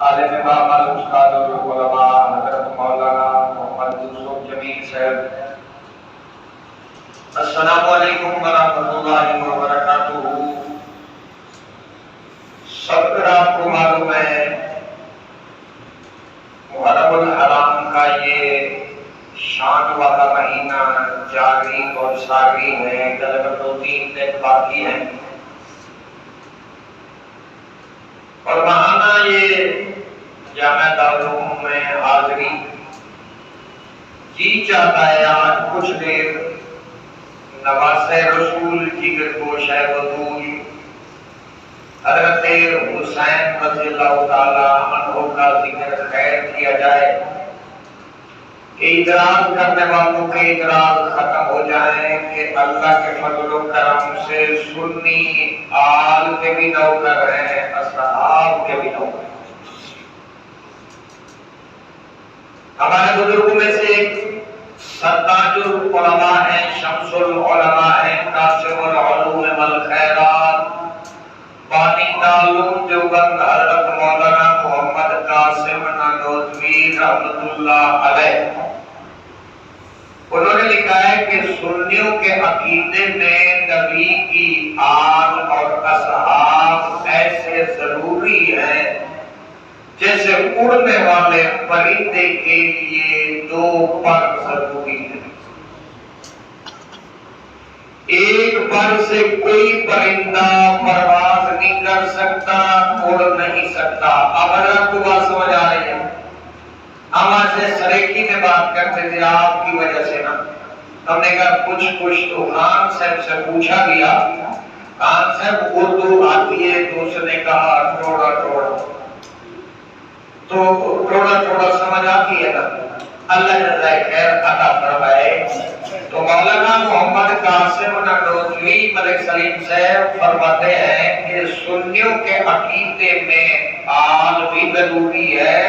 عالم بابل استاد العلماء حضرت مولانا محمد یوسف جمیل صاحب، السلام علیکم ورحمۃ اللہ وبرکاتہ۔ سب آپ کو معلوم ہے محرم الحرام کا یہ شان والا مہینہ جاری اور ساری ہے، تقریباً 2-3 دن باقی ہیں، اور ماہانہ یہ جامع دارالعلوم میں حاضری جی چاہتا ہے آج کچھ دیر نواز رسول جگر گوش ہے بطول حضرت حسین رضی اللہ تعالی عنہ کا ذکر خیر کیا جائے کہ اعتراض کرنے والوں کے اعتراض ختم ہو جائیں کہ اللہ کے فضل و کرم سے سنی آل کے بھی نوکر ہیں، اصحاب کے بھی نوکر ہیں۔ ہمارے بزرگوں میں سے ایک سرتاج العلماء ہیں، شمس العلماء ہیں، قاسم العلوم والخیرات، بانی دارالعلوم دیوبند حضرت مولانا محمد قاسم نانوتوی رحمۃ اللہ علیہ۔ انہوں نے لکھا ہے کہ سنیوں کے عقیدے میں نبی کی آل اور اصحاب ایسے ضروری ہیں جیسے اڑنے والے پرندے کے لیے 2 پر ضروری ہیں۔ ایک پر سے کوئی پرندہ پرواز نہیں کر سکتا، اڑ نہیں سکتا۔ اب اگر آپ کو بات سمجھ آ رہی ہے، ہم آج سے سریکی میں بات کرتے تھے آپ کی وجہ سے نا، ہم نے کہا کچھ تو خان صاحب سے پوچھا گیا، خان صاحب اردو آتی ہے؟ تو اس نے کہا تھوڑا تھوڑا سمجھ آتی ہے نا، اللہ جزائے خیر عطا فرمائے۔ تو مولانا محمد قاسم نانوتوی ملک سلیم صاحب فرماتے ہیں کہ سنیوں کے عقیدے میں آل بھی ضروری ہے،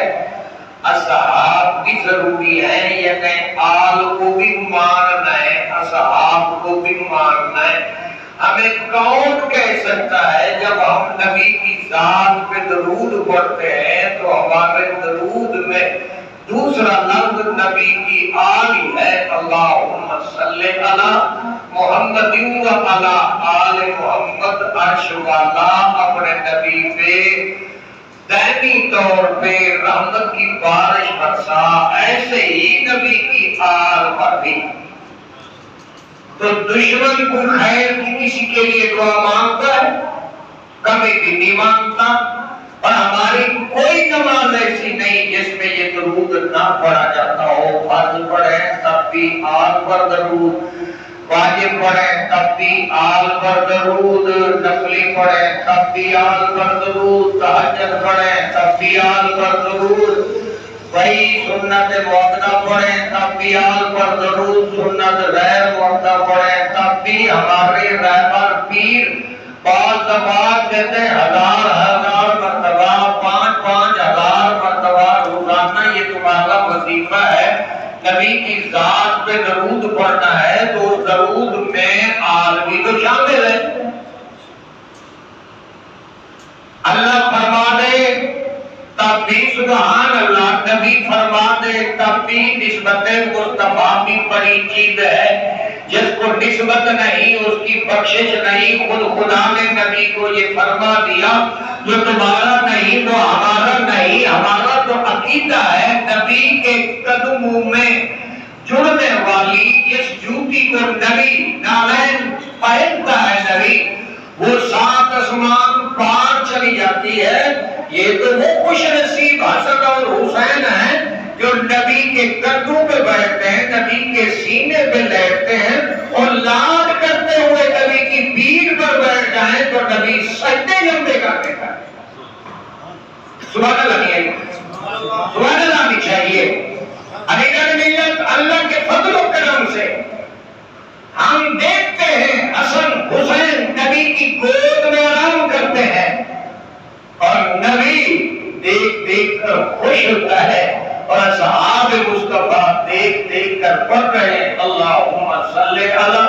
اصحاب بھی ضروری ہے، یعنی آل کو بھی ماننا ہے، اصحاب کو بھی ماننا ہے۔ ہمیں کون کہہ سکتا ہے جب ہم نبی کی ذات پہ درود پڑھتے ہیں تو ہمارے درود میں دوسرا لفظ نبی کی آل ہے، اللہم صلی علی محمد و علی آل محمد۔ عرش والا اپنے نبی پہ دائمی طور پہ رحمت کی بارش برسا، ایسے ہی نبی کی آل پر بھی۔ تو دشمن کو خیر کی کسی کے لیے دعا مانگتا ہے؟ کبھی بھی نہیں مانگتا۔ اور ہماری کوئی نماز ایسی نہیں جس میں یہ درود نہ پڑھا جاتا ہو۔ فرض پڑھیں تب بھی آل پر درود، واجب پڑھیں تب بھی آل پر درود، نفلی پڑھیں تب بھی آل پر درود، تہجد پڑھیں تب بھی آل پر درود، وہی سنت موقدہ پڑھیں تب بھی آل پر درود، سنت غیر موقدہ پڑھیں تب بھی۔ ہمارے رہبر پیر بعض دفعات کہتے ہیں 1000 مرتبہ، 5,000 مرتبہ روزانہ یہ تمہارا وظیفہ ہے، نبی کی ذات پہ درود پڑھنا ہے، تو درود میں آل بھی تو شامل ہے۔ اللہ فرما دے تب بھی سبحان اللہ، نبی فرما دے تب بھی نسبت مصطفیٰ بھی بڑی چیز ہے۔ جس کو نسبت نہیں اس کی بخشش نہیں۔ خود خدا نے نبی کو یہ فرما دیا جو تمہارا نہیں وہ ہمارا نہیں، ہمارا تو عقیدہ ہے نبی کے قدموں میں جڑنے والی اس جوتی کو نبی نالین پہنتا ہے، نبی وہ 7 آسمان پار چلی جاتی ہے۔ یہ تو وہ خوش نصیب حسن اور حسین ہیں جو نبی کے قدموں پہ بیٹھتے ہیں، نبی کے سینے پہ لیٹتے ہیں، اور لاڈ کرتے ہوئے نبی کی پیٹھ پر بیٹھ جائیں تو نبی سجدے لمبے کرتے ہیں۔ سبحان اللہ نہیں آئی، سبحان اللہ نہیں چاہیے۔ اللہ کے فضل و کرم سے ہم دیکھتے ہیں حسن حسین نبی کی گود میں آرام کرتے ہیں، اور نبی دیکھ دیکھ کر خوش ہوتا ہے، اور اصحاب مصطفیٰ دیکھ دیکھ کر پڑھ رہے ہیں اللہم صلی علی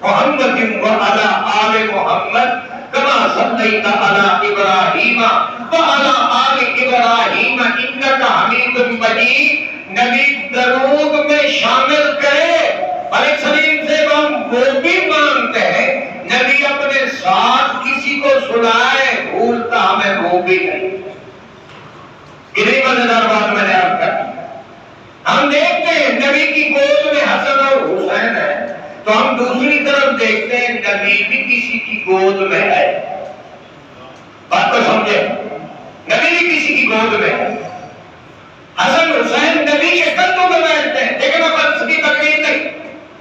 محمد و علی آل محمد کما صلیت علی ابراہیم و علی آل ابراہیم نبی درود میں شامل کرے، ملک سلیم سے ہم وہ بھی مانتے ہیں نبی اپنے ساتھ کسی کو سنائے بھولتا ہمیں وہ بھی نہیں۔ کتنی مزیدار بات میں نے آپ کر، ہم دیکھتے ہیں نبی کی گود میں حسن اور حسین ہے، تو ہم دوسری طرف دیکھتے ہیں نبی بھی کسی کی گود میں ہے۔ بات کو سمجھے، نبی بھی کسی کی گود میں ہے۔ حسن حسین نبی کے کندھوں میں بیٹھتے ہیں، لیکن میں فلسفی کی تقریر نہیں،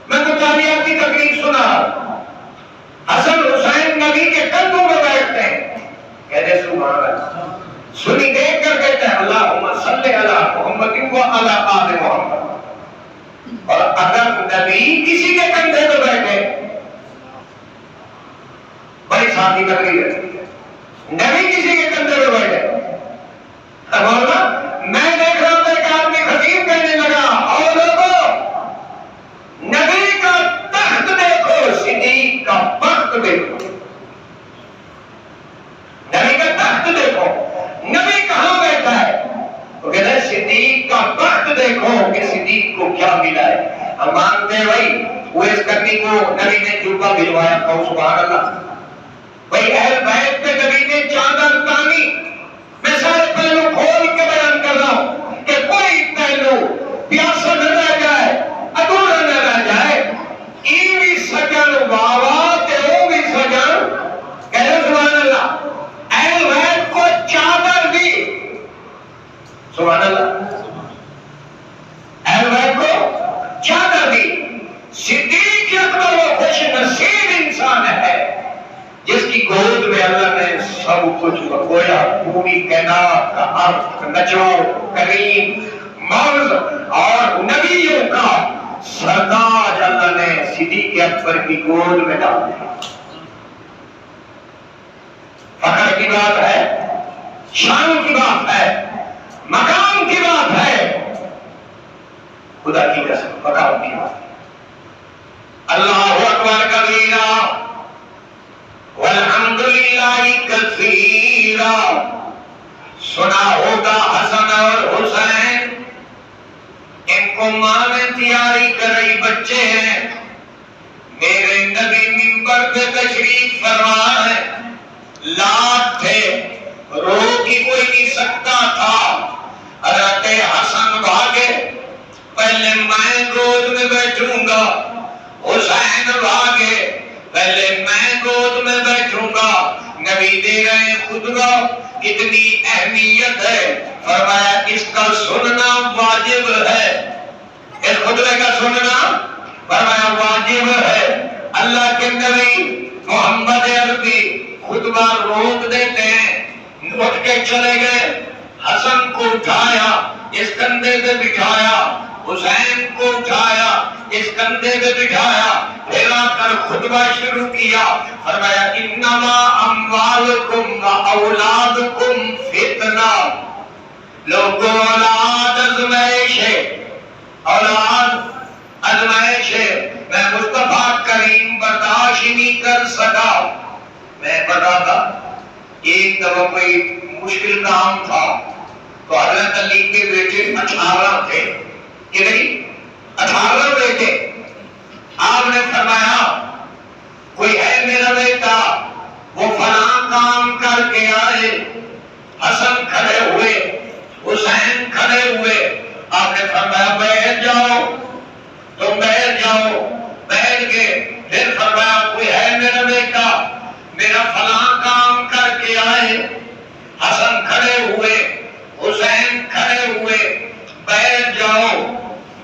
میں مطالعات کی تقریر سنا رہا ہوں۔ حسن حسین نبی کے کندھوں میں بیٹھتے ہیں، کہتے سبحان اللہ، سنی دیکھ کر کہتے ہیں اللہم صلی علی محمد و علی آل محمد۔ اور اگر نبی کسی کے کندھے پہ بیٹھے، بڑی سادی تقریر ہے، نبی کسی کے کندھے پہ بیٹھے، مولانا میں دیکھ رہا تھا کہ آدمی خطیب کہنے لگا اور لوگوں نبی کا تخت دیکھو، صدیق کا بخت دیکھو، نبی کا تخت دیکھو، نبی کہاں بیٹھا ہے؟ وہ کہتا ہے صدیق کا بخت دیکھو کہ صدیق کو کیا ملا ہے۔ ہم مانتے ہیں بھائی وہ اس کرنی کو نبی نے جوبہ بھجوایا، کہو سبحان اللہ۔ بھائی اہل بیت پہ نبی نے چادر تانی، میں سارے پہلو کھول کے بیان کر رہا ہوں کہ کوئی پہلو پیاسا نہ رہ جائے، ادھورا نہ رہ جائے۔ ای بھی سجن واوا تے او بھی سجن، کہہ سبحان اللہ۔ اہل بیت کو چادر دی، سبحان اللہ، اہل بیت کو چادر دی۔ صدیق اکبر وہ خوش نصیب انسان ہے جس کی گود میں اللہ نے سب کچھ گویا پوری کائنات کا ارتھ، نچوڑ، کریم، مرض اور نبیوں کا سرتاج اللہ نے صدیق اکبر کی گود میں ڈال دیا۔ فخر کی بات ہے، شان کی بات ہے، مقام کی بات ہے، خدا کی قسم مقام کی بات ہے۔ اللہ اکبر کبیرہ والحمدللہ کثیرا۔ سنا ہوگا حسن اور حسین، ان کو ماں نے تیاری کرائی، بچے ہیں، میرے نبی منبر پہ تشریف فرما ہے، لاٹ تھے، رو کی کوئی نہیں سکتا تھا، حضرت حسن بھاگے، پہلے میں گود میں بیٹھوں گا، حسین بھاگے، پہلے میں گود میں بیٹھوں گا۔ نبی دے رہے خطبہ، کتنی اہمیت ہے، فرمایا اس کا سننا واجب ہے، اس خطبے کا سننا فرمایا واجب ہے۔ اللہ کے نبی محمد عربی خطبہ روک دیتے ہیں، اٹھ کے چلے گئے، حسن کو اٹھایا، اس کندھے پہ بٹھایا، حسین کو اٹھایا، اس کندھے پہ بٹھایا، پھر آ کر خطبہ شروع کیا، فرمایا انما اموالکم و اولادکم فتنہ، لوگوں اولاد آزمائش ہے، اولاد آزمائش ہے، میں مصطفیٰ کریم برداشت نہیں کر سکا۔ میں بتاتا ایک دفعہ کوئی مشکل کام تھا، تو حضرت علی کے بیٹے 18 تھے، کتنی 18 بیٹے، آپ نے فرمایا کوئی ہے میرا بیٹا وہ فلاں کام کر کے آئے، حسن کھڑے ہوئے، حسین کھڑے ہوئے، آپ نے فرمایا بیٹھ جاؤ، تم بیٹھ جاؤ، بیٹھ گئے، پھر فرمایا کوئی ہے میرا بیٹا میرا فلاں کام کر کے آئے، حسن کھڑے ہوئے، حسین کھڑے ہوئے، بیٹھ جاؤ،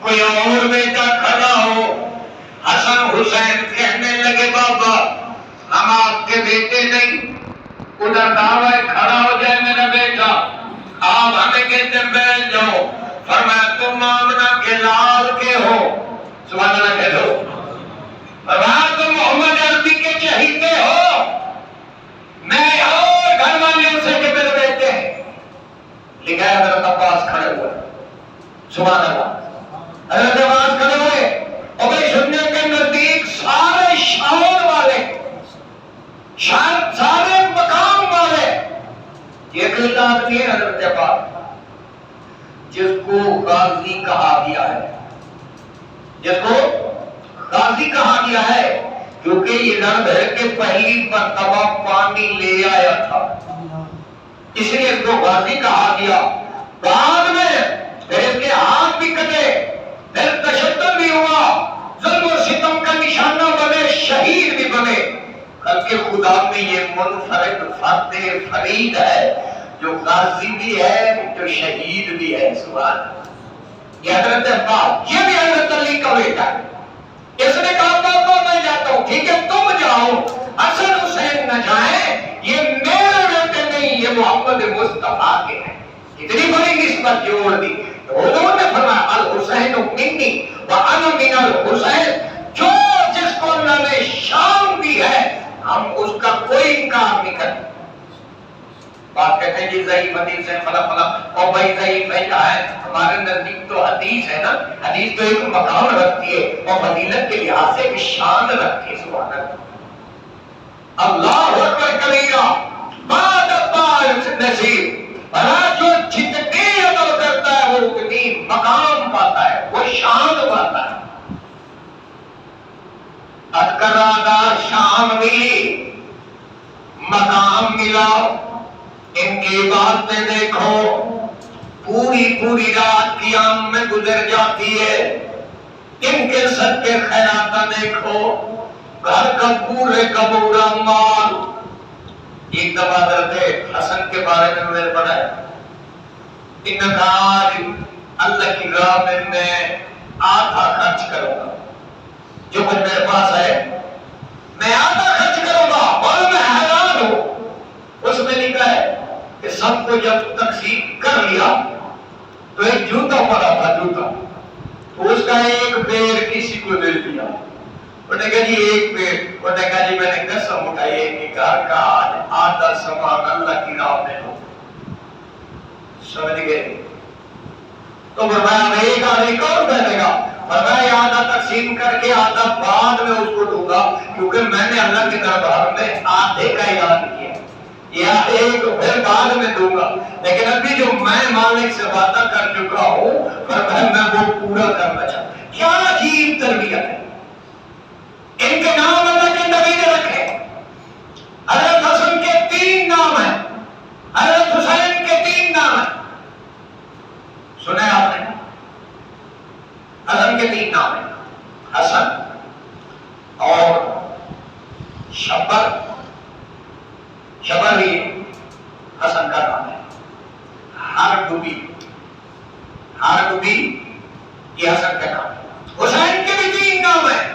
کوئی اور بیٹا کھڑا ہو۔ حسن حسین کہنے لگے بابا ہم آپ کے بیٹے نہیں، ادھر دعوی کھڑا ہو جائے میرا بیٹا، آپ ہمیں کہتے ہیں بیٹھ جاؤ۔ فرمایا تم آمنہ کے لال کے ہو، سبحان اللہ کہہ دو، فرمایا تم محمد عربی کے چہیتے ہو، میں اور گھر والیوں سے کہ میرے بیٹے ہیں، لکھا ہے حضرت عباس کھڑے ہوئے، سبحان اللہ، حضرت عباس کھڑے ہوئے، اور بھائی سننے کے نزدیک سارے شاور والے، سارے مقام والے، یہ اکیلا آدمی ہے حضرت عباس، جس کو غازی کہا گیا ہے، جس کو غازی کہا گیا ہے، کیونکہ یہ لڑ بھر کے پہلی مرتبہ پانی لے آیا تھا، اس لیے اس کو غازی کہا گیا۔ بعد میں پھر اس کے ہاتھ بھی کٹے، پھر تشدد بھی ہوا، ظلم و ستم کا نشانہ بنے، شہید بھی بنے۔ بلکہ خدا میں یہ منفرد فرد فرید ہے جو غازی بھی ہے، جو شہید بھی ہے۔ سبحان اللہ۔ یہ حضرت عباس، یہ بھی حضرت علی کا بیٹا ہے۔ اس نے کہا بابا میں جاتا ہوں، ٹھیک ہے تم جاؤ، حسن حسین نہ جائیں، یہ میرے بیٹے نہیں، یہ محمد مصطفیٰ کے ہیں۔ اتنی بڑی نسبت جوڑ دی۔ حضور نے فرمایا الحسین منی وانا من الحسین، جو جس کو اللہ نے شان دی ہے ہم اس کا کوئی انکار نہیں کرتے۔ بات کہتے ہیں جی ضعیف حدیث ہے فلا فلا، اور بھائی ضعیف ہے کیا ہے؟ ہمارے نزدیک تو حدیث ہے نا، حدیث تو ایک مقام رکھتی ہے اور فضیلت کے لحاظ سے ایک شان رکھتی ہے۔ سبحان اللہ، اللہ اکبر کبیرہ، بعد عباس نصیب، بھلا جو جتنی عمل کرتا ہے وہ اتنی مقام پاتا ہے، وہ شان پاتا ہے۔ ادکرادار شان ملی، مقام ملا۔ ان کی باتیں دیکھو، پوری رات قیام میں گزر جاتی ہے۔ ان کے سب کے خیرات دیکھو، گھر کا پورے کا پورا مال۔ ایک دفعہ حضرت حسن کے بارے میں میں نے پڑھا ہے، انکا آج اللہ کی راہ میں آدھا خرچ کروں گا، جو کچھ میرے پاس ہے میں آدھا خرچ کروں گا۔ اور میں حیران ہوں، اس میں لکھا ہے کہ سب کو جب تقسیم کر لیا تو ایک جوتا پڑا تھا، جوتا، تو اس کا ایک پیر کسی کو دے دیا۔ انہوں نے کہا جی ایک پیر، انہوں نے کہا جی میں نے قسم اٹھائی ہے کہ گھر کا آدھا سامان اللہ کی راہ میں ہو۔ سمجھ گئے؟ تو فرمایا ایک آدمی کون پہنے گا؟ فرمایا آدھا تقسیم کر کے آدھا بعد میں اس کو دوں گا، کیونکہ میں نے اللہ کے دربار میں آدھے کا اعلان کیا، یا ایک پھر بعد میں دوں گا، لیکن ابھی جو میں مالک سے وعدہ کر چکا ہوں فرمایا میں وہ پورا کرنا چاہتا ہوں۔ کیا عجیب تربیت ہے! ان کے نام اللہ کے نبی نے رکھے۔ حضرت حسن کے 3 نام ہیں، حضرت حسین کے 3 نام ہیں، سنے آپ نے؟ حسن کے 3 نام ہیں، حسن اور شبر، شبر بھی حسن کا نام ہے، ہرگوبی، ہرگوبی یہ حسن کا نام ہے۔ حسین کے بھی 3 نام ہیں،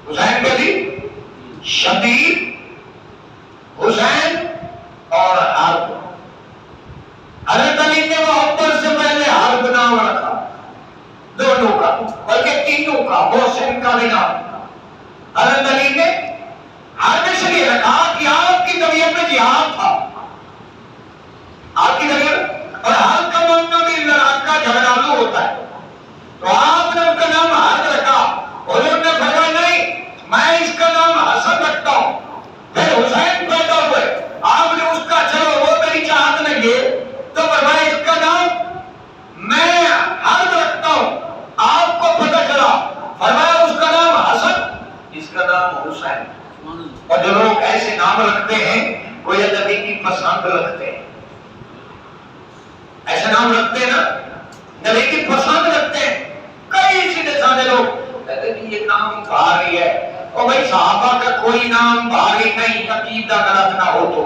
حسین کے بھی شبیر، حسین اور حرب۔ حضرت علی نے محبت سے پہلے حرب نام رکھا، دونوں کا بلکہ تینوں کا، محسن کا بھی نام۔ حضرت علی نے حرب اس لیے رکھا کہ آپ کی طبیعت میں جہاد تھا، آپ کی طبیعت، اور حرب کا معنی بھی لڑاکا جھگڑالو ہوتا ہے، تو آپ نے ان کا نام حرب رکھا۔ حضور نے فرمایا نہیں میں اس کا نام حسن رکھتا ہوں۔ پھر حسین پیدا ہوئے، آپ نے اس کا چلو وہ میری چاہت نہیں ہے تو فرمایا اس کا نام میں حرب رکھتا ہوں۔ آپ کو پتہ چلا، فرمایا اس کا نام حسن، اس کا نام حسین۔ اور جو لوگ ایسے نام رکھتے ہیں کوئی نبی کی پسند رکھتے ہیں، ایسے نام رکھتے ہیں نا، نبی کی پسند رکھتے ہیں۔ کئی سیدھے سادے لوگ کہتے ہیں یہ نام بھاری ہے، اور بھائی صحابہ کا کوئی نام بھاری نہیں، عقیدہ غلط نہ ہو تو۔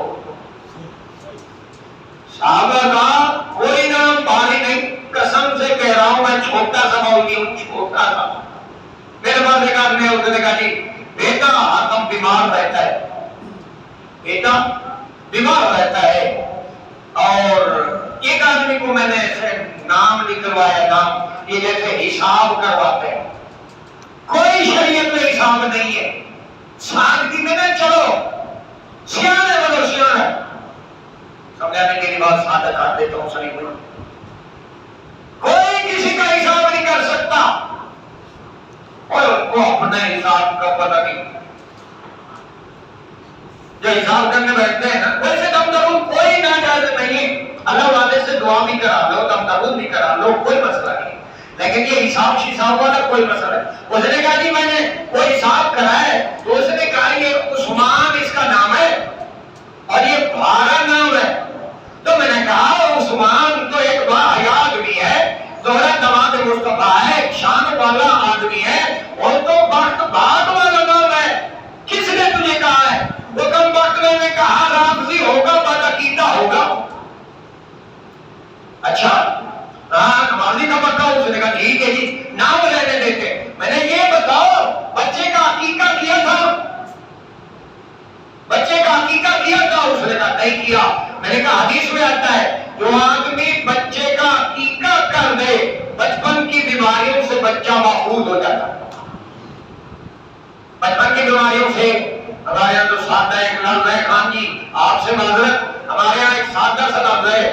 صحابہ کا کوئی نام بھاری نہیں، قسم سے کہہ رہا ہوں میں چھوٹا سا مولوی ہوں، چھوٹا سا۔ میرے پاس ایک آدمی ہے، اس نے کہا جی بیٹا حاتم بیمار رہتا ہے، بیٹا بیمار رہتا ہے، اور ایک آدمی کو میں نے ایسے نام نکلوایا، نام یہ جیسے حساب کرواتے ہیں، کوئی شریعت میں حساب نہیں ہے، سادگی میں نہ چلو، سیانے بنو سیانے۔ سمجھانے کے لیے بات سادہ کر دیتا ہوں، صحیح بولو، کوئی کسی کا حساب نہیں کر سکتا، اور ان کو اپنے حساب کا پتہ نہیں۔ جو حساب کرنے بیٹھتے ہیں نا، ویسے کم درون کوئی ناجائز نہیں، اللہ والے سے لو کوئی مسئلہ نہیں، لیکن یہ حساب والا کوئی مسئلہ ہے۔ اس نے کہا جی میں نے کوئی حساب کرا ہے، تو اس نے کہا یہ عثمان اس کا نام ہے اور یہ بھارا نام ہے۔ تو میں نے کہا عثمان تو ایک باحیا آدمی ہے، دوہرا دماد مصطفیٰ ہے، ایک شان والا آدمی ہے، اور تو بخت بھاگ والا نام ہے، کس نے تجھے کہا ہے؟ وہ کم وقت میں نے کہا رافضی ہوگا، بدعقیدہ ہوگا۔ اچھا ہاں نمازی کا پکا؟ اس نے کہا ٹھیک ہے جی نام رہنے دیتے۔ میں نے یہ بتاؤ بچے کا عقیقہ کیا تھا؟ بچے کا عقیقہ کیا تھا؟ اس نے کہا نہیں کیا۔ میں نے کہا حدیث میں آتا ہے جو آدمی بچے کا عقیقہ کر دے بچپن کی بیماریوں سے بچہ محفوظ ہو جاتا ہے۔ بچپن کی بیماریوں سے ہمارے یہاں تو سادہ ایک لفظ ہے، خان جی آپ سے معذرت، ہمارے یہاں ایک سادہ سا لفظ ہے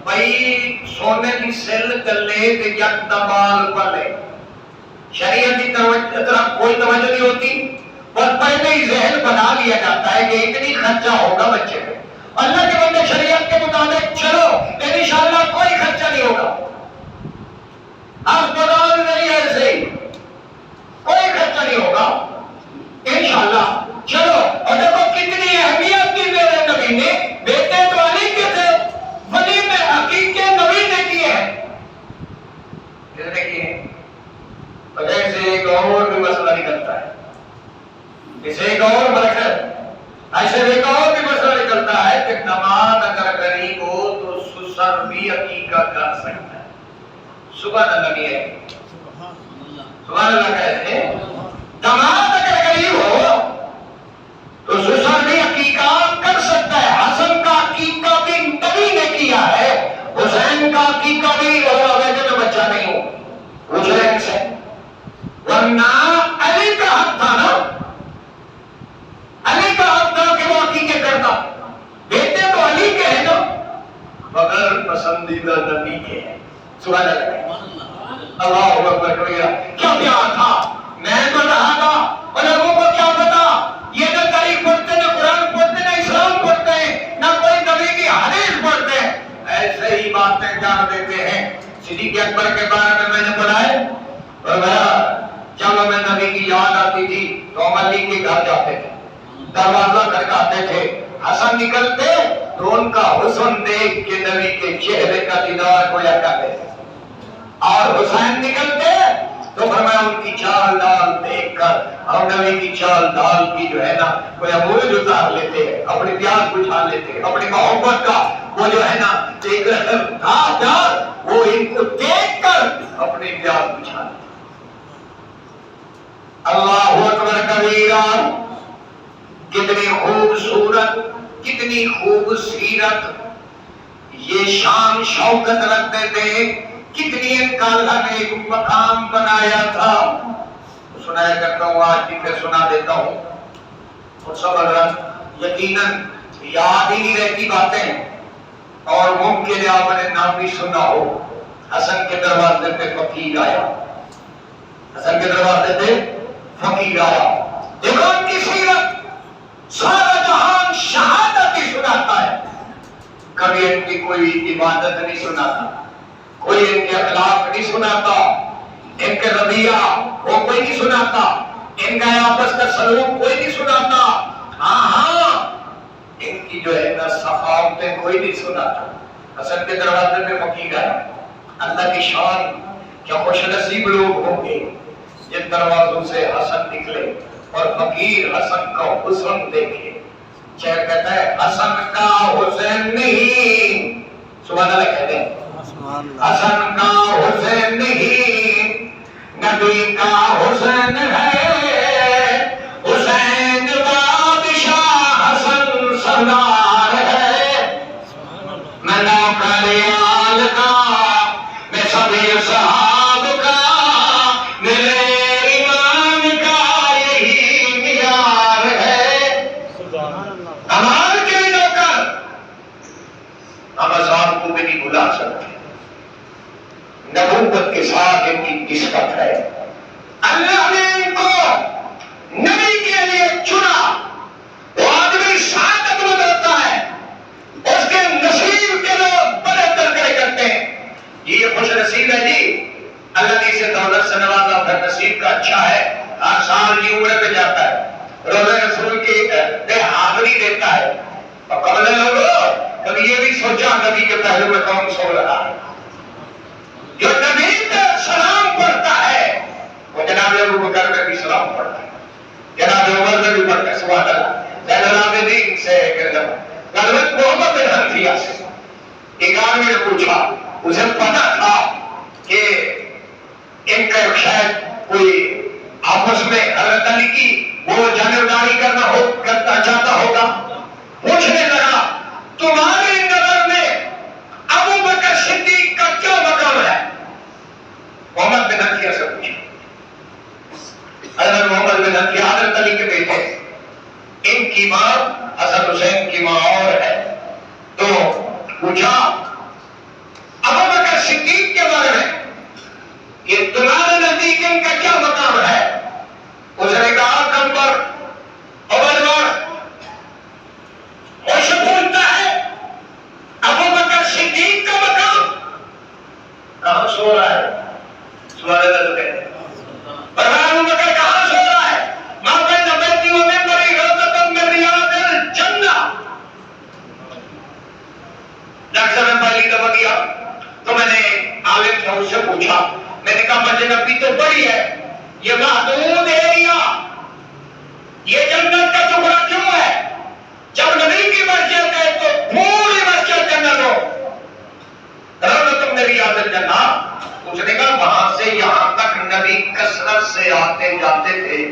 بھائی سونے کی سل گلے تے یک دبال پلے، شریعت کی طرف کوئی توجہ نہیں ہوتی، اور پہلے ہی ذہن بنا لیا جاتا ہے کہ اتنی خرچہ ہوگا بچے پہ۔ اللہ کے بندے شریعت کے مطابق چلو انشاءاللہ کوئی خرچہ نہیں ہوگا، اسپتال نہیں ایسے ہی کوئی خرچہ نہیں ہوگا انشاءاللہ۔ چلو اور دیکھو کتنی اہمیت دی میرے نبی نے، بیٹے تو علی کے تھے، ولی میں عقیقے نبی نے کیے ہیں۔ کس نے کیے ہیں؟ وجہ سے ایک اور بھی مسئلہ نکلتا ہے، اسے ایک اور برکت، ایسے ایک اور بھی مسئلہ نکلتا ہے کہ داماد اگر غریب ہو تو سسر بھی عقیقہ کر سکتا ہے۔ سبحان اللہ بھی ہے، سبحان اللہ کہتے ہیں داماد اگر غریب ہو تو سسر بھی عقیقہ کر سکتا ہے۔ حسن کا عقیقہ بھی نبی نے کیا ہے، حسین کا عقیقہ بھی میں بچہ نہیں ہوں حسین سے، ورنہ علی کا حق تھا نا، علی کا حق تھا کہ وہ عقیقے کرتا، بیٹے تو علی کے ہیں نا مگر پسندیدہ نبی کے ہیں۔ سبحان اللہ، اللہ اکبر کبیرہ۔ کیا پیار تھا، میں تو رہا تھا اور لوگوں کو کیا پتا یہ نہ تاریخ پڑھتے، نہ قرآن پڑھتے، نہ اسلام پڑھتے ہیں، نہ کوئی نبی کی حدیث پڑھتے ہیں، ایسے ہی باتیں جان دیتے ہیں۔ صدیق اکبر کے بارے میں نے پڑھا ہے، اور جب ہمیں نبی کی یاد آتی تھی تو ہم علی کے گھر جاتے تھے، دروازہ کھٹکاتے تھے، حسن نکلتے تو ان کا حسن دیکھ کے نبی کے چہرے کا دیدار گویا کرتے تھے، اور حسین نکلتے تو فرمایا ان کی چال ڈال دیکھ کر ہم نبی کی چال ڈال کی جو ہے نا کوئی اموج اتار لیتے ہیں، اپنی پیاس بجھا لیتے ہیں، اپنی محبت کا وہ جو ہے نا ایک تھا پیار، وہ ان کو دیکھ کر اپنی پیاس بجھا لیتے۔ اللہ اکبر کبیرہ، کتنی خوبصورت، کتنی خوبصیرت، یہ شان شوکت رکھتے تھے، کتنی ان کا اللہ نے ایک مقام بنایا تھا۔ سنایا کرتا ہوں، آج بھی پھر سنا دیتا ہوں، اور سب اگر یقیناً یاد ہی نہیں رہتی باتیں، اور ممکن ہے آپ نے نام بھی سنا ہو۔ حسن کے دروازے پہ فقیر آیا، حسن کے دروازے پہ فقیر آیا، دیکھو ان کی سیرت، سارا جہان شہادت ہی سناتا ہے، کبھی ان کی کوئی عبادت نہیں سناتا، کوئی ان کے اخلاق نہیں سناتا، ان کے رویہ وہ کوئی نہیں سناتا، ان کا آپس کا سلوک کوئی نہیں سناتا، ہاں ان کی جو ہے نا صفاوتیں کوئی نہیں سناتا۔ حسن کے دروازے میں فقیر آیا، اللہ کی شان، کیا خوش نصیب لوگ ہوں گے جن دروازوں سے حسن نکلے اور فقیر حسن کا حسن دیکھے۔ شاعر کہتا ہے حسن کا حسین نہیں، سبحان اللہ کہتے ہیں، حسن کا حسین نہیں نبی کا حسین ہے، حسین بادشاہ حسن سردار ہے، میں نوکر آل کا، میں سبھی صحاب کا، میرے ایمان کا یہی معیار ہے۔ ہمارے کے نوکر ہم آزاد کو بھی نہیں بلا سکتے، نبوت کے ساتھ ان کی نسبت ہے، اللہ نے ان کو نبی کے لیے چنا۔ وہ آدمی سعادت مند ہوتا ہے، اس کے نصیب کے لوگ بڑے تذکرے کرتے ہیں، یہ یہ خوش نصیب ہے جی، اللہ نے اسے دولت سے نوازا، پھر نصیب کا اچھا ہے، ہر سال کی عمرے پہ جاتا ہے، روزہ رسول کی بے حاضری دیتا ہے۔ اور قبل لوگوں کبھی یہ بھی سوچا نبی کے پہلو میں کون سو رہا ہے؟ جو نبی پہ سلام پڑھتا ہے وہ جناب ابو بکر پہ بھی سلام پڑھتا ہے، جناب عمر پہ بھی پڑھتا ہے، سبحان اللہ۔ زین العابدین سے حضرت محمد بن حنفیہ سے ایک آدمی نے پوچھا، اسے پتا تھا کہ ان کا شاید کوئی آپس میں حضرت علی کی وہ جانبداری کرنا چاہتا ہوگا، پوچھنے لگا تمہاری نظر میں ابو بکر صدیق کا کیا مقام ہے؟ محمد بن حنفیہ سے پوچھا، حضرت محمد بن حنفیہ حضرت علی کے بیٹے، ان کی ماں حسن حسین کی ماں اور ہے، تو پوچھا ابو بکر صدیق کے بارے میں کہ تمہارے نزدیک ان کا کیا مقام ہے؟ اس نے کہا کمبر عمر خوش پوچھتا ہے ابو بکر صدیق کا مقام کہاں سو رہا ہے؟ سوال اللہ کہتے ہیں ابو بکر کہاں سو رہا ہے؟ ماں بین بیتی و منبری روضۃ من ریاض الجنہ۔ ڈاکٹر میں پہلی دفعہ گیا تو میں نے عالم تھا اس سے پوچھا، میں نے کہا مسجد نبوی تو بڑی ہے، یہ محدود ایریا، یہ جنت کا ٹکڑا کیوں ہے؟ جب نبی کی مسجد ہے تو پوری مسجد جنت ہو، روضۃ من ریاض الجنہ۔ اس نے کہا وہاں سے یہاں تک نبی کثرت سے آتے جاتے تھے،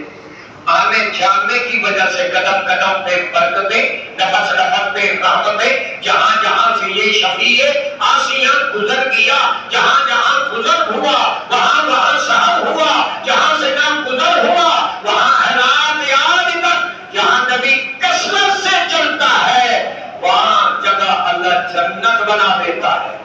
آنے جانے کی وجہ سے قدم قدم پہ برکتیں، نفس نفس پہ رحمتیں، جہاں جہاں سے یہ شفیع آسیاں گزر گیا، جہاں جہاں گزر ہوا وہاں وہاں سحر ہوا، جہاں سے نام گزر ہوا وہاں حیرات یاد تک، جہاں نبی کثرت سے چلتا ہے وہاں جگہ اللہ جنت بنا دیتا ہے۔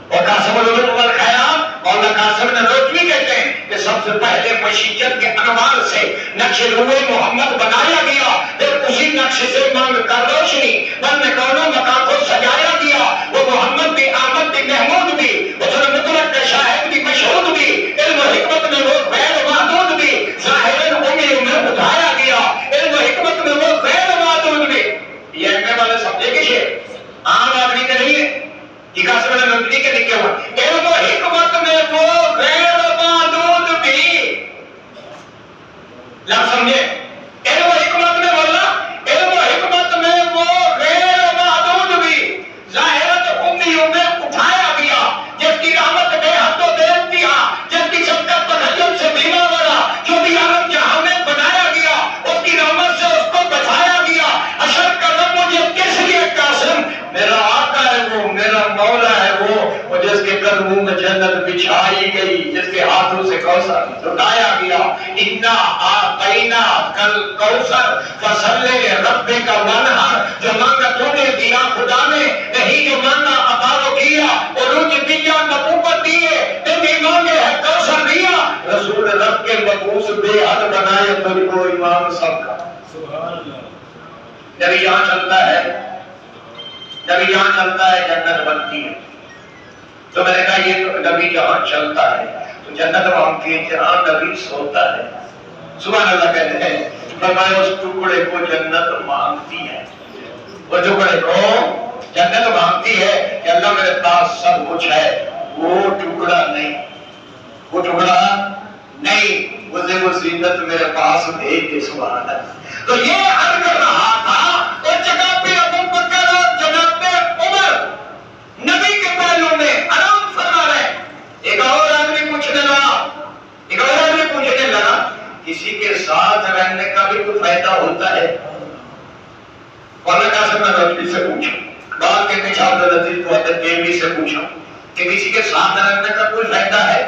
اور قاسم العلوم والخیال مولانا قاسم نانوتوی کہتے ہیں کہ سب سے پہلے مشیت کے انوار سے نقش روح محمد بنایا گیا، پھر اسی نقش سے مانگ کر روشنی بن کونوں مکان کو سجایا گیا۔ وہ محمد بھی آمد بھی محمود بھی، اس نے مطلق کا شاہد بھی مشہود بھی، علم و حکمت میں وہ غیر محدود بھی، ظاہراً امیر میں اٹھایا گیا، علم و حکمت میں وہ غیر محدود بھی۔ یہ ایم والے سمجھے کہ شعر عام آدمی کا نہیں ہے، یہ قاسم نانوتوی کے لکھے ہوا، علم و حکمت میں وہ غیر محدود بھی، لفظ سمجھے، علم و حکمت میں بولنا، علم و حکمت میں وہ غیر محدود بھی، ظاہرت امیوں میں اٹھایا گیا، جس کی رحمت بے حد و بے انتہا، جس کی شفقت تخیل سے بھی ماورا، جو بھی عالم جہاں میں بنایا گیا، اس کی رحمت سے اس کو بچایا گیا۔ اشر کرم مجھے کس لیے قاسم، میرا آقا ہے وہ، میرا مولا ہے وہ جس کے قدموں میں جنت بچھائی گئی، جس کے ہاتھوں سے کوثر لٹایا گیا۔ انا آتینا کل کوثر فصلی لربک وانحر، جو مانگا تو نے دیا خدا نے، نہیں جو مانگا عطا وہ کیا، عروج دیا نبوت دیے، تیری مانگے ہے کوثر دیا، رسول رب کے مبعوث بے حد بنائے تجھ کو امام سب کا۔ جب یہاں چلتا ہے، جب یہاں چلتا ہے جنت بنتی ہے۔ تو میں نے کہا یہ تو نبی جہاں چلتا ہے تو جنت مانگتی ہے، جہاں نبی سوتا ہے سبحان اللہ کہتے ہیں، فرمایا اس ٹکڑے کو جنت مانگتی ہے، وہ ٹکڑے کو جنت مانگتی ہے کہ اللہ میرے پاس سب کچھ ہے، وہ ٹکڑا نہیں، وہ ٹکڑا نہیں، وہ زینت میرے پاس بھیج دے سبحان اللہ۔ تو یہ عرض کر رہا تھا اس جگہ پہ ابو بکر اور جناب عمر نبی کے پہلو میں آرام فرما رہے۔ ایک اور آدمی پوچھنے لگا کسی کے ساتھ رہنے کا بھی کوئی فائدہ ہوتا ہے؟ مولانا قاسم نانوتوی سے پوچھا، بعد کے پیچھے عبدالعزیز کوہترکیوی سے پوچھا کہ کسی کے ساتھ رہنے کا کوئی فائدہ ہے؟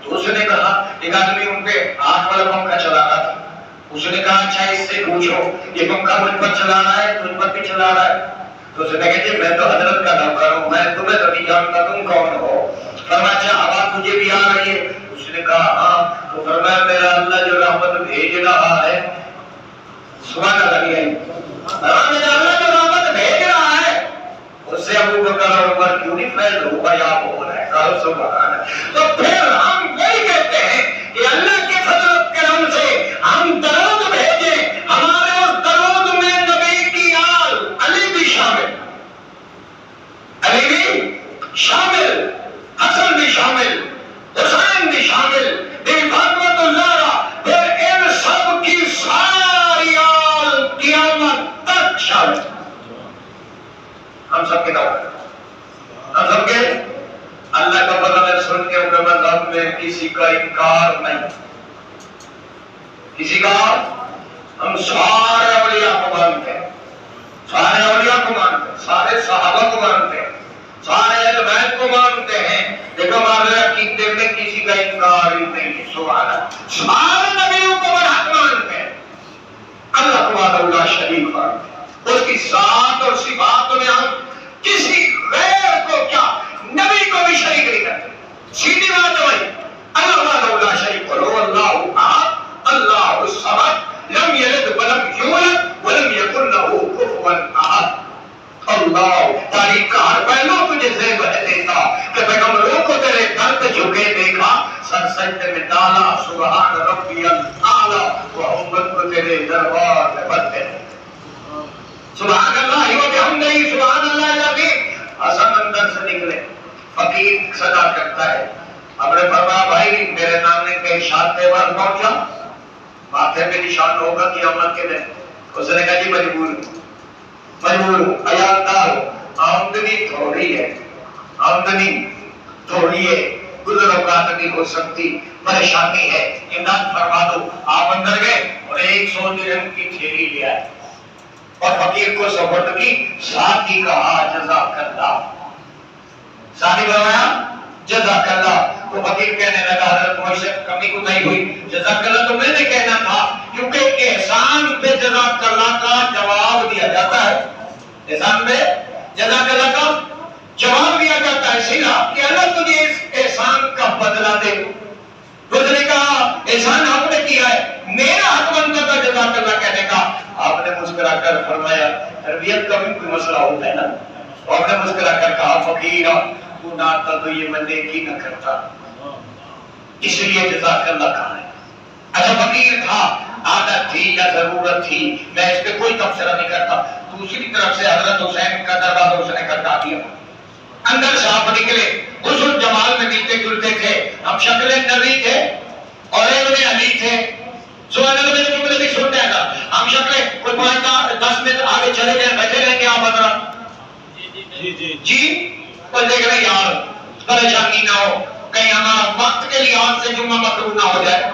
تو اس نے کہا، ایک آدمی ان پہ 8 والا پنکھا چلا رہا تھا، اس نے کہا اچھا اس سے پوچھو یہ پنکھا مجھ پر چلا رہا ہے تجھ پر بھی چلا رہا ہے؟ تو اس نے کہا جی میں تو حضرت کا نوکر ہوں، میں تمہیں تو نہیں جانتا تم کون ہو۔ فرمایا اچھا آواز تجھے بھی آ رہی ہے؟ اس نے کہا ہاں۔ تو فرمایا میرا اللہ جو رحمت بھیج رہا ہے، سبحان اللہ، میرا اللہ جو رحمت بھیج رہا ہے، اس سے ابو تو کرو عمر کیوں نہیں فیض ہوگا یا وہ ہے کہو سبحان اللہ۔ تو پھر ہم یہی کہتے ہیں کہ اللہ کے فضل و کرم سے ہم درود بھیجیں، ہمارے اس درود میں نبی کی آل علی بھی شامل، علی بھی شامل، حسن بھی شامل، حسین بھی شامل، بی فاطمۃ الزہرا، پھر ان سب کی ساری آل قیامت تک شامل۔ ہم سب کے دعوت، ہم سب کے اللہ کا فضل ہے، سن کے اپنے مذہب میں کسی کا انکار نہیں، کسی کا، ہم سارے اولیاء کو مانتے ہیں، سارے اولیاء کو مانتے ہیں، سارے صحابہ کو مانتے ہیں، سارے اہل بیت کو مانتے ہیں، لیکن ہمارے عقیدے میں کسی کا انکار ہی نہیں۔ سبحان اللہ، سارے نبیوں کو برحق مانتے ہیں، اللہ کو وحدہ لا شریک مانتے ہیں، اس کی ذات اور صفات میں ہم کسی غیر کو کیا نبی کو بھی شریک نہیں کرتے۔ سیدھی بات ہے بھائی، اللہ وحدہ لا شریک کرو، اللہ احد اللہ الصمد لم یلد ولم یولد ولم یکن لہ کفوا احد۔ اللہ تاریخ کا ہر پہلو تجھے زیب دیتا کہ پیغمبروں کو تیرے در پہ جھکے دیکھا، سر سجدے میں ڈالا، سبحان ربی الاعلی، وہ امت کو تیرے دربار میں بندے۔ سبحان اللہ و بحمدہ، سبحان اللہ العظیم۔ حسن اندر سے نکلے، فقیر صدا کرتا ہے، ہم نے فرمایا بھائی میرے نانے کے ارشاد پہ بار پہنچا، ماتھے پہ نشان ہوگا قیامت کے دن۔ اس نے کہا جی مجبور ہوں، مجبور ہوں، عیادار ہوں، آمدنی تھوڑی ہے، آمدنی تھوڑی ہے، گزر اوقات نہیں ہو سکتی، پریشانی ہے، امداد فرما دو۔ آپ اندر گئے اور 100 درہم کی تھیلی لے آئے اور فقیر کو سپرد کی، ساتھ ہی کہا جزاک اللہ، ساتھ ہی فرمایا جزاک اللہ۔ وہ فقیر کہنے لگا حضرت مجھ سے کمی کوتاہی ہوئی، جزاک اللہ تو میں نے کہنا تھا، کیونکہ احسان پہ جزاک اللہ کا جواب دیا جاتا ہے، احسان پہ جزاک اللہ کا جواب دیا جاتا ہے، سیدھا کہ اللہ تجھے اس احسان کا بدلہ دے۔ اس نے کہا احسان آپ نے کیا ہے، میرا حق بنتا تھا جزاک اللہ کہنے کا۔ آپ نے مسکرا کر فرمایا، تربیت کا بھی کوئی مسئلہ ہوتا ہے نا، آپ نے مسکرا کر کہا فقیرہ تو نہ آتا تو یہ میں نیکی نہ کرتا، اس لیے جزاک اللہ کہا ہے۔ اچھا فقیر تھا، عادت تھی یا ضرورت تھی، میں اس پہ کوئی تبصرہ نہیں کرتا۔ دوسری طرف سے حضرت حسین کا دروازہ اس نے کھٹکا دیا، اندر سے آپ نکلے، حسن جمال میں ملتے جلتے تھے، ہم شکل نبی تھے اور ابن علی تھے۔ سبحان اللہ، میں جملے بھی سنتے ہیں، ہم شکلیں کوئی 5-10 منٹ آگے چلے گئے، بیٹھے رہیں گے آپ اندر جی پر دیکھ رہے یار پریشانی نہ ہو، کہیں ہمارا وقت کے لحاظ سے جمعہ مکروہ نہ ہو جائے،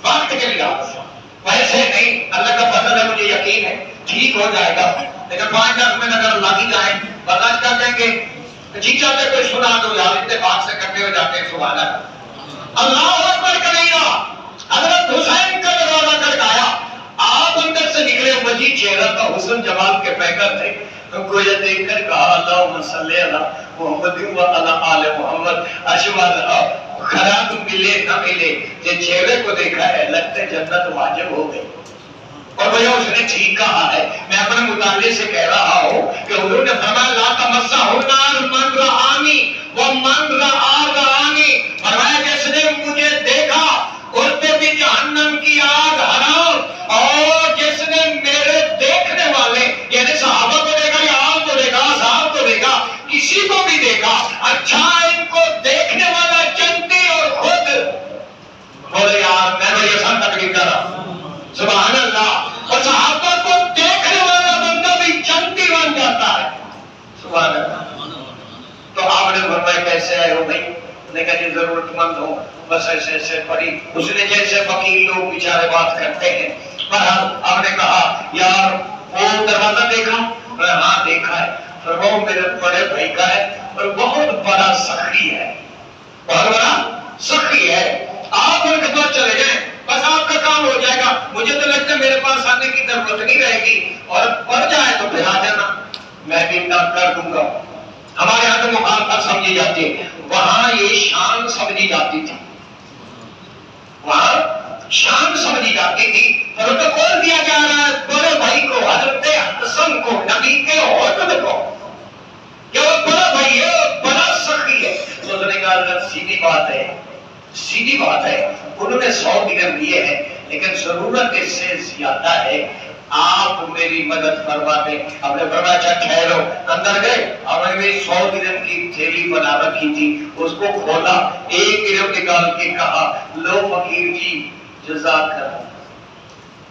وقت کے لحاظ سے ویسے نہیں، اللہ کا فضل ہے، مجھے یقین ہے ٹھیک ہو جائے گا، لیکن 5-10 منٹ اگر لگی جائیں برداشت کر دیں گے، جی چاہتے کوئی سنا دو یار، اتفاق سے کرتے ہو جاتے ہیں۔ سبحان اللہ، اللہ اکبر کبیرہ۔ حضرت حسین کا دروازہ کھٹکایا، آپ اندر سے نکلے، مجید چہرہ تھا، حسن جمال کے پیکر تھے، کو یہ دیکھ کر کہا اللہم صلی علی محمد و علی آل محمد، اشوال خراب ملے نہ ملے، یہ چہرے کو دیکھا ہے لگتے جنت واجب ہو گئی۔ اور بھیا اس نے ٹھیک کہا ہے، میں اپنے مطالعے سے کہہ رہا ہوں کہ حضور نے فرمایا لا تمسہ النار من رآنی ومن رآ رآنی، فرمایا جس نے مجھے دیکھا اس پہ بھی جہنم کی آگ حرام، اور جس نے میرے دیکھنے والے یعنی صحابہ کو دیکھا یا آپ کو دیکھا، صحابہ کو دیکھا، کسی کو بھی دیکھا، اچھا ان کو دیکھنے والا جنتی اور خود بولے یار میں بھائی آسان تقریر کر رہا ہوں، سبحان اللہ، اور صحابہ کو دیکھنے والا بندہ بھی جنتی بن جاتا ہے، سبحان اللہ۔ تو آپ نے فرمایا کیسے آئے ہو بھائی؟ نے کہا جی ضرورت مند ہو، بس ایسے ایسے پڑھی، اس نے جیسے فقیر لوگ بیچارے بات کرتے ہیں۔ بہرحال آپ نے کہا یار وہ دروازہ دیکھا؟ ہاں دیکھا ہے، اور وہ میرے بڑے بھائی کا ہے اور بہت بڑا سخی ہے، بہت بڑا سخی ہے، آپ ان کے پاس چلے جائیں، بس آپ کا کام ہو جائے گا، مجھے تو لگتا ہے میرے پاس آنے کی ضرورت نہیں رہے گی، اور پڑ جائے تو پھر آ جانا، میں بھی امداد کر دوں گا۔ ہمارے یہاں تو مخالفت سمجھی جاتی ہے، وہاں یہ شان سمجھی جاتی تھی، وہاں شان سمجھی جاتی تھی، پروٹوکول دیا جا رہا ہے بڑے بھائی کو، حضرت حسن کو، نبی کے حسن کو، کہ وہ بڑا بھائی ہے اور بڑا سخی ہے. تو اس نے کہا حضرت سیدھی بات ہے، سیدھی بات ہے، انہوں نے 100 درہم دیے ہیں لیکن ضرورت اس سے زیادہ ہے، آپ میری مدد فرما دیں. ہم نے فرمایا اچھا ٹھہرو. اندر گئے، ہم نے 100 درہم کی تھیلی بنا رکھی تھی، اس کو کھولا، 1 درہم نکال کے کہا لو فقیر جی جزاک اللہ.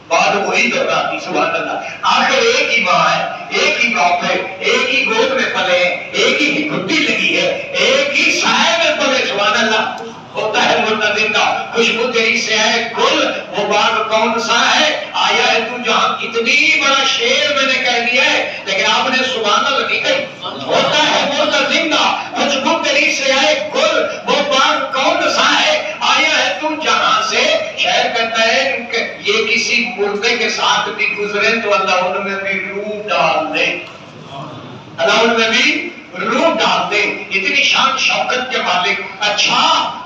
بعد وہی دہراتی سبحان اللہ. آخر ایک ہی ماں ہے، ایک ہی باپ ہے، ایک ہی گود میں پلے ہیں، ایک ہی گھٹی لگی ہے، ایک ہی سائے میں پلے. سبحان اللہ. ہوتا ہے مرتضی کا خوشبو تیری سے ہے گل، وہ باغ کون سا ہے؟ آیا ہے تو جہاں کتنی بڑا شعر میں نے کہہ دیا ہے لیکن آپ نے سبحان اللہ نہیں کہی. ہوتا ہے مرتضی کا خوشبو تیری سے ہے گل، وہ باغ کون سا ہے؟ آیا ہے تو جہاں سے. شاعر کہتا ہے کہ یہ کسی مردے کے ساتھ بھی گزرے تو اللہ ان میں بھی روح ڈال دے، اللہ ان میں بھی روح ڈال دے. اتنی شان شوکت کے مالک. اچھا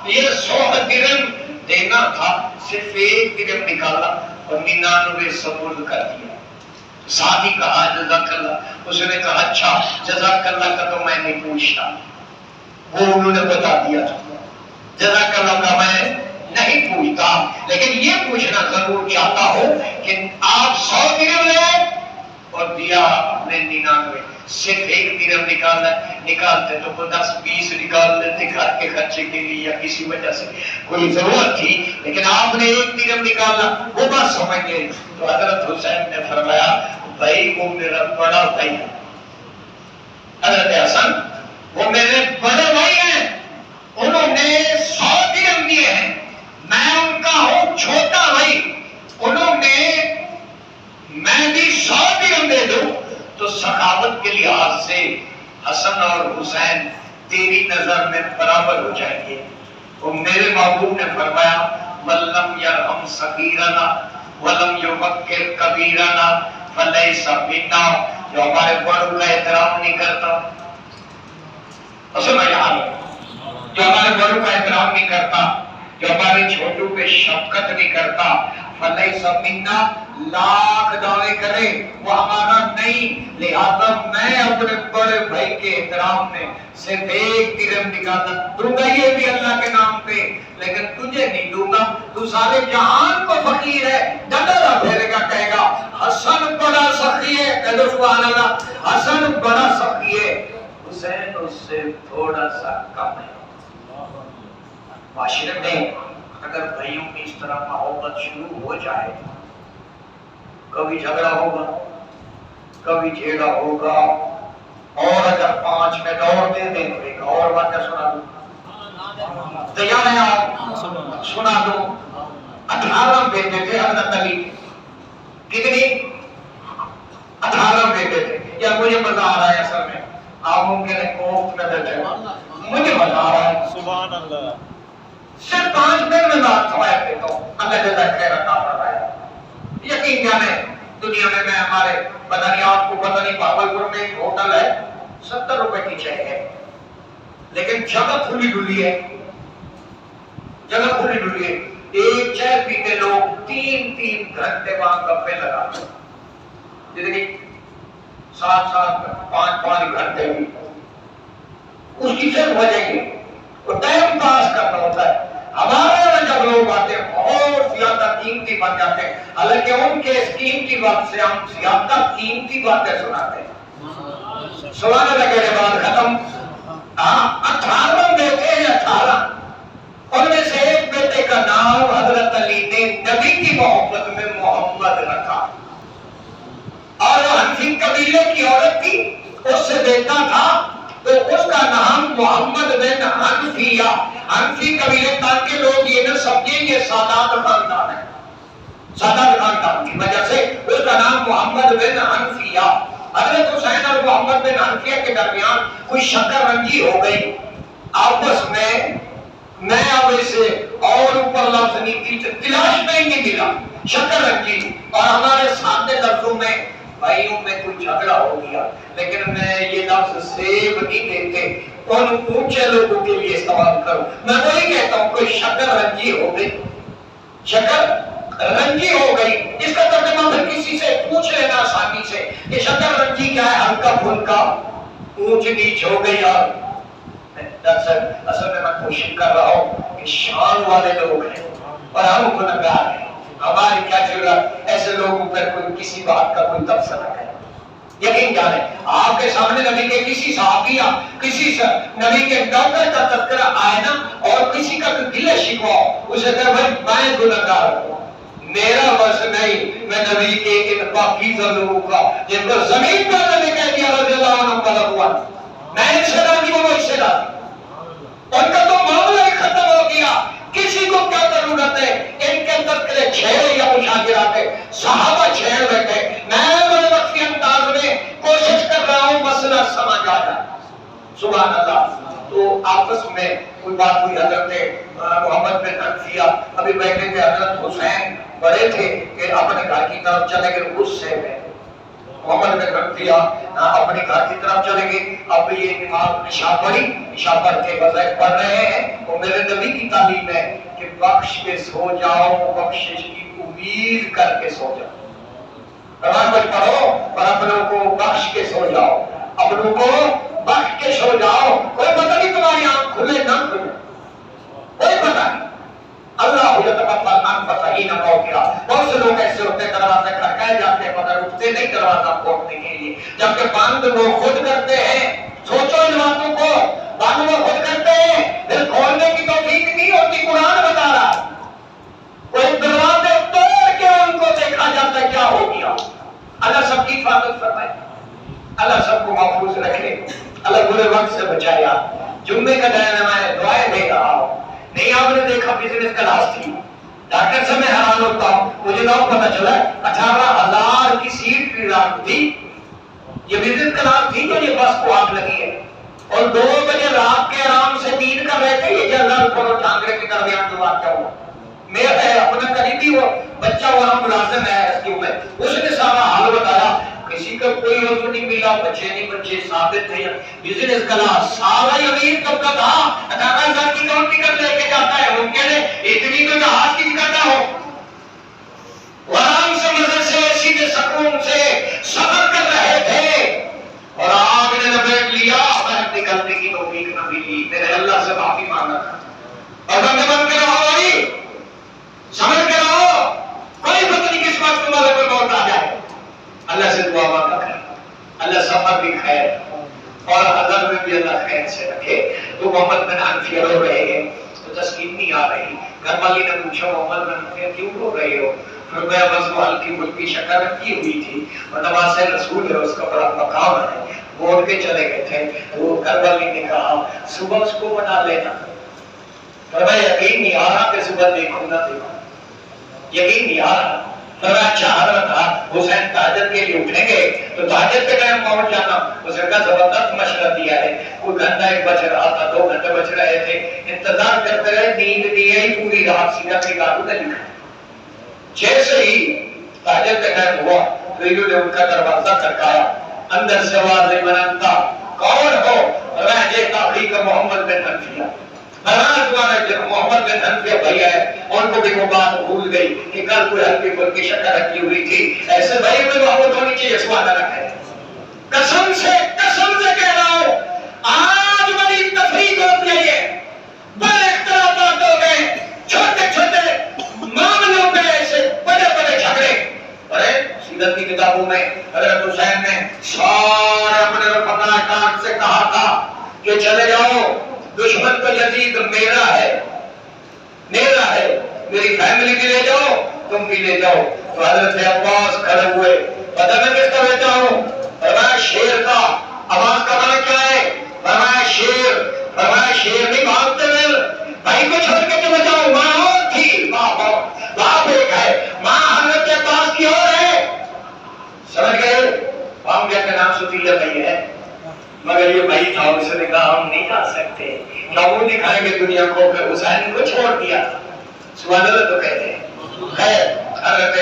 یہ 100 درہم دینا تھا، صرف 1 درہم نکالا اور 99 سپرد کر دیا. ساتھ ہی کہا جزاک اللہ. اس نے کہا اچھا جزاک اللہ کا تو میں نہیں پوچھتا، وہ انہوں نے بتا دیا تھا. جزاک اللہ کا میں نہیں پوچھتا لیکن یہ پوچھنا ضرور چاہتا ہوں کہ آپ 100 درہم لے اور دیا آپ نے 99. صرف 1 درہم نکالتے تو 10-20 نکال لیتے گھر کے خرچے کے لیے یا کسی وجہ سے کوئی ضرورت تھی، لیکن آپ نے 1 درہم نکالا. وہ بات سمجھ گئے. تو حضرت حسین نے فرمایا بھائی وہ میرا بڑا بھائی ہے. حضرت حسن وہ میرے بڑے بھائی ہیں، انہوں نے 100 درہم دیے ہیں، میں ان کا ہوں چھوٹا بھائی. انہوں نے میں بھی 100 درہم دے دوں تو سخاوت کے لحاظ سے حسن اور حسین تیری نظر میں برابر ہو جائیں گے. وہ میرے محبوب نے فرمایا وَلَّمْ يَرْحَمْ صَغِيرَنَا وَلَمْ يُوَقِّرْ كَبِيرَنَا فَلَيْسَ مِنَّا. جو ہمارے بڑوں کا احترام نہیں کرتا، سمجھ آ رہا، جو ہمارے بڑوں کا احترام نہیں کرتا، جو ہمارے چھوٹوں پہ شفقت نہیں کرتا، فَلَيْسَ مِنَّا. لاکھ دعوے کرے وہ ہمارا نہیں. لہذا میں اپنے بڑے بھائی کے احترام میں صرف 1 درہم نکالنا دوں گا، یہ بھی اللہ کے نام پہ، لیکن تجھے نہیں دوں گا. تو سارے جہان کو فقیر ہے، ڈنڈا پھیرے گا، کہے گا حسن بڑا سخی ہے. کہو سبحان اللہ. حسن بڑا سخی ہے، حسین اس سے تھوڑا سا کم ہے. معاشرے میں اگر بھائیوں کی اس طرح محبت شروع ہو جائے، کبھی جھگڑا ہوگا، کبھی جھیڑا ہوگا، اور اگر 5 منٹ اور دے دیں تو ایک اور بات سنا دوں. تیار ہیں آپ؟ سنا دوں. 18 بیٹے تھے حضرت علی. کتنی؟ 18 بیٹے تھے. یا مجھے مزہ آ رہا ہے اصل میں؟ آپ ممکن ہے کوفت نہ دیتے، مجھے مزہ آ رہا ہے. سبحان اللہ. صرف 5 منٹ میں بات سمجھ دیتا ہوں. اللہ جزا خیر عطا فرمائے. یقین جانے دنیا میں ہمارے پتہ نہیں آپ کو پتہ نہیں بھاگلپور میں ایک ہوٹل ہے، 70 روپے کی چائے ہے لیکن جگہ کھلی ڈلی ہے، جگہ کھلی ڈلی ہے. ایک چائے پیتے لوگ 3 گھنٹے وہاں گپے لگاتے، جتنی 7 5 گھنٹے بھی. اس کی صرف وجہ یہ وہ ٹائم پاس کرنا ہوتا ہے. ہمارے یہاں جب لوگ آتے ہیں بہت زیادہ قیمتی بن جاتے ہیں، حالانکہ ان کے اس قیمتی وقت سے ہم زیادہ قیمتی باتیں سناتے ہیں. سبحان اللہ. کے بعد ختم. 18 بیٹے ہیں، 18. ان میں سے ایک بیٹے کا نام حضرت علی نے نبی کی محبت میں محمد رکھا، اور وہ حنفی قبیلے کی عورت تھی، اس سے بیٹا تھا تو اس کا نام محمد بن حنفیہ. حنفی قبیلے تاکہ لوگ یہ نہ سمجھیں یہ سادات خاندان ہے، سادات خاندان کی وجہ سے اس کا نام محمد بن حنفیہ. حضرت حسین اور محمد بن حنفیہ کے درمیان کوئی شکر رنجی ہو گئی آپس میں. میں اب اسے اور اوپر لفظ نہیں تلاش میں ہی نہیں ملا. شکر رنجی. اور ہمارے سامنے لفظوں میں بھائیوں میں کوئی جھگڑا ہو گیا، لیکن میں یہ لفظ سیب نہیں دیتے، ان اونچے لوگوں کے لیے استعمال کروں. میں وہی کہتا ہوں کوئی شکر رنجی ہو گئی، شکر رنجی ہو گئی. اس کا ترجمہ پھر کسی سے پوچھ لینا آسانی سے کہ شکر رنجی کیا ہے. ہلکا پھلکا اونچ نیچ ہو گئی. اور اصل میں کوشش کر رہا ہوں کہ شان والے لوگ ہیں اور ہم گنہگار ہیں. ہماری کیا ضرورت ایسے لوگوں پر کوئی کسی بات کا کوئی تبصرہ کرے. یقین جانیں آپ کے سامنے نبی کے کسی صحابی یا کسی نبی کے نوکر کا تذکرہ آئے نا اور کسی کا گلہ شکوا اسے کہے بھائی میں گنہگار ہوں, میرا بس نہیں, میں نبی کے ان پاکیزہ لوگوں کا جن پر زمین پر اللہ نے کہہ دیا رضی اللہ عنہ کا لغوا, میں ان سے راضی ہوں, وہ اس سے راضی. ان کا تو معاملہ ہی ختم ہو گیا. کسی کو کیا ضرورت ہے ان کے تذکرے چھیڑے یا مشاہدات ہے. صحابہ چھیڑ بیٹھے, میں بڑے وقتی انداز میں کوشش کر رہا ہوں مسئلہ سمجھ آ جائے. سبحان اللہ. تو آپس میں کوئی بات ہوئی. حضرت محمد بن حنفیہ ابھی بیٹھے تھے, حضرت حسین بڑے تھے کہ اپنے گھر کی طرف چلے گئے غصے میں. محمد بن حنفیہ اپنے گھر کی طرف چلے گئے. اب یہ نماز عشاء پڑھی, عشاء پڑھ کے وظائف پڑھ رہے ہیں. وہ میرے نبی کی تعلیم ہے کہ بخش کے سو جاؤ, بخشش کی امید کر کے سو جاؤ. قرآن کچھ پڑھو اور اپنوں کو بخش کے سو جاؤ, اپنوں کو بخش کے سو جاؤ. کوئی پتہ نہیں تمہاری آنکھ کھلے نہ کھلے, کوئی پتہ نہیں. اللہ یتوفی الانفس حین موتہا. بہت سے لوگ ایسے ہوتے ہیں دروازے کھٹکائے جاتے ہیں مگر اٹھتے نہیں دروازہ کھولنے کے لیے, جبکہ بند وہ خود کرتے ہیں. سوچو ان باتوں کو, بند وہ خود کرتے ہیں, دل کھولنے کی توفیق نہیں ہوتی. قرآن بتا رہا ہے کوئی دروازے توڑ کے ان کو دیکھا جاتا ہے کیا ہو گیا. اللہ سب کی حفاظت فرمائے, اللہ سب کو محفوظ رکھے, اللہ برے وقت سے بچایا. جمعے کا دن ہے, میں دعائیں دے رہا ہوں. نہیں آپ نے دیکھا بزنس کلاس تھی, ڈاکٹر سے میں حیران ہوتا ہوں, مجھے نہ پتا چلا 18,000 کی سیٹ ریزرو تھی. یہ بزنس کلاس تھی تو یہ بس کو آگ لگی ہے اور 2 بجے رات کے آرام سے نیند کر رہے تھے. یہ جنرل پر ٹانگرے کے درمیان جو واقعہ ہوا, میرا ہے اپنا قریبی وہ بچہ وہاں ملازم ہے ریسکیو میں, اس نے سارا حال بتایا. کسی کا کوئی عضو نہیں ملا, بچے نہیں بچے ثابت تھے. بزنس کلاس سارا امیر کب کا تھا, 18,000 کی کون ٹکٹ لے کے جاتا ہے. ممکن ہے اتنی تو جہاز کی ٹکٹ نہ ہو. آرام سے مزے سے سیدھے سکون سے سفر کر رہے تھے اور آگ نے لپیٹ لیا. باہر نکلنے کی توفیق نہ ملی. میرے اللہ سے معافی مانگا تھا اور بندے بن کے رہو بھائی, سمجھ کے رہو. کوئی پتہ نہیں کس وقت تمہارے پر موت آ جائے. اللہ سے دعا مانگا کریں, اللہ سفر بھی خیر اور حضر میں بھی اللہ خیر سے رکھے. تو محمد بن حنفیہ رو رہے ہیں تو تسکین نہیں آ رہی. گھر والی نے پوچھا محمد بن حنفیہ کیوں رو رہے ہو؟ فرمایا بس وہ ہلکی پھلکی شکر رکھی ہوئی تھی اور نماز رسول ہے, اس کا بڑا مقام ہے, وہ اٹھ کے چلے گئے تھے. وہ گھر والی نے کہا صبح اس کو بنا لینا. فرمایا یقین نہیں آ رہا کہ صبح دیکھوں نہ دیکھوں, یقین نہیں آ رہا. فرمایا چاہ رہا تھا حسین تہجد کے لیے اٹھیں گے تو تہجد کے ٹائم پہنچ جانا. حسین کا زبردست مشورہ دیا ہے. کوئی گھنٹہ 1 بج رہا تھا, 2 گھنٹے بج رہے تھے, انتظار کرتے رہے, نیند نہیں آئی پوری رات. سیدھا کے گاڑو نے لکھا. جیسے ہی تہجد کا ٹائم ہوا ریڈیو نے ان کا دروازہ کھٹکایا. اندر سے آواز ہے منانتا کون ہو؟ راجے تحریک محمد بن حنفیہ. محمد بن حنفیہ بھائی ہے, ان کو بھی وہ بات بھول گئی کہ کل کوئی ہلکی پھلکی شکر رکھی ہوئی تھی. ایسے بھائی میں محبت ہونی چاہیے, سوال رکھے. قسم سے کہہ رہا ہوں آج بڑی تفریق ہوتی ہے. یہ بڑے اختلافات ہو گئے, چھوٹے چھوٹے معاملوں پہ ایسے بڑے بڑے جھگڑے. ارے سیرت کی کتابوں میں حضرت حسین نے سارے اپنے رفقا کان سے کہا تھا کہ چلے جاؤ, دشمن کا یزید میرا ہے, میری فیملی بھی لے جاؤ, تم بھی لے جاؤ. تو حضرت عباس کھڑے ہوئے, پتہ میں کس کا بیٹا ہوں؟ فرمایا شیر کا. عباس کا معنی کیا ہے؟ فرمایا شیر. فرمایا شیر نہیں بھاگتے مل, بھائی کو چھوڑ کے چلے جاؤ. ماں اور تھی, باپ ایک ہے, ماں حضرت عباس کی اور ہے. سمجھ گئے؟ ہم کیا نام ستیلہ بھائی ہے, مگر یہ بھائی تھا. اس نے کہا ہم نہیں جا سکتے, کیا وہ دکھائیں گے دنیا کو کہ حسین کو چھوڑ دیا. سبحان اللہ تو کہتے ہیں. خیر حضرت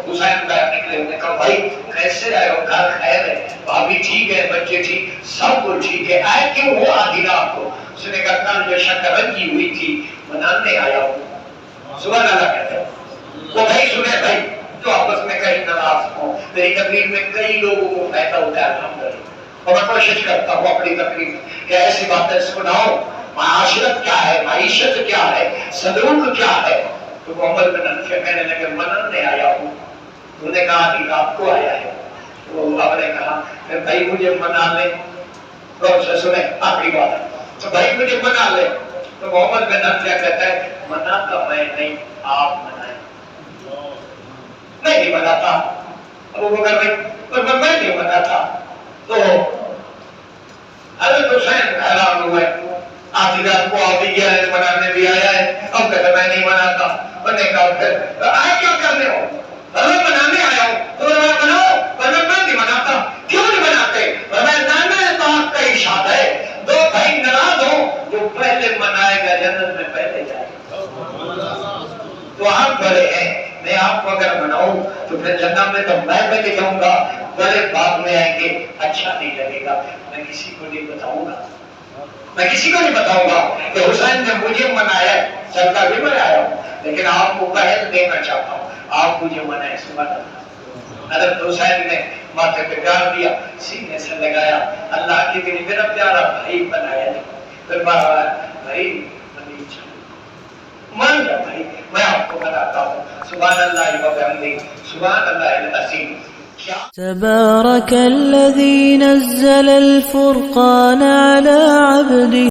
حسین باہر نکلے, انہوں نے کہا بھائی کیسے آئے ہو؟ گھر خیر ہے, بھابھی ٹھیک ہے, بچے ٹھیک, سب کچھ ٹھیک ہے, آئے کیوں ہو آدھی رات کو؟ اس نے کہا کل جو شکر رکھی ہوئی تھی منانے آیا ہوں. سبحان اللہ کہتے ہیں. وہ بھائی سنے بھائی جو آپس میں کہیں ناراض ہوں, میری تقریر میں کئی لوگوں کو فائدہ ہوتا ہے الحمدللہ. اور میں کوشش کرتا ہوں اپنی تقریر کہ ایسی باتیں سناؤ، معاشرت کیا ہے، معیشت کیا ہے، سلوک کیا ہے. تو محمد بن انفع کہنے لگے مننے آیا ہوں. انہوں نے کہا کہ آپ کو آیا ہے. تو آپ نے کہا کہ بھائی مجھے منا لے. غور سے سنیں آخری بات، تو بھائی مجھے منا لے. تو محمد بن انفع کہتا ہے منا تو میں نہیں، آپ منائیں. میں نہیں مناتا. ابو بکر بھائی پر میں نہیں مناتا. تو حضرت حسین حیران ہوئے. آدھی رات کو آ بھی گیا ہے، منانے بھی آیا ہے، اب کہتا میں نہیں مناتا. میں نے کہا پھر آئے کیا کرنے ہو؟ میں منانے آیا ہوں. تو میں مناؤ، میں نہیں مناتا. کیوں نہیں مناتے؟ میں نانا پاک کا ارشاد ہے دو بھائی ناراض ہو جو پہلے منائے گا جنت میں پہلے جائے گا. تو آپ بڑے ہیں، میں آپ کو اگر مناؤں تو پھر جنت میں تو میں پہلے جاؤں گا، بڑے بعد میں آئیں گے، اچھا نہیں لگے گا. میں کسی کو نہیں بتاؤں گا، میں کسی کو نہیں بتاؤں گا کہ حسین نے مجھے منایا. سرکار بھی میں آیا ہوں لیکن آپ کو پہل دینا چاہتا ہوں، آپ مجھے منائے. سبحان اللہ. حضرت حسین نے ماتھے پہ پیار دیا، سینے سے لگایا، اللہ کے لیے میرا پیارا بھائی بنایا. پھر بھائی مان جا بھائی، میں آپ کو بتاتا ہوں. سبحان اللہ و بحمدہ، سبحان اللہ العظیم. تبارك الذي نزل الفرقان على عبده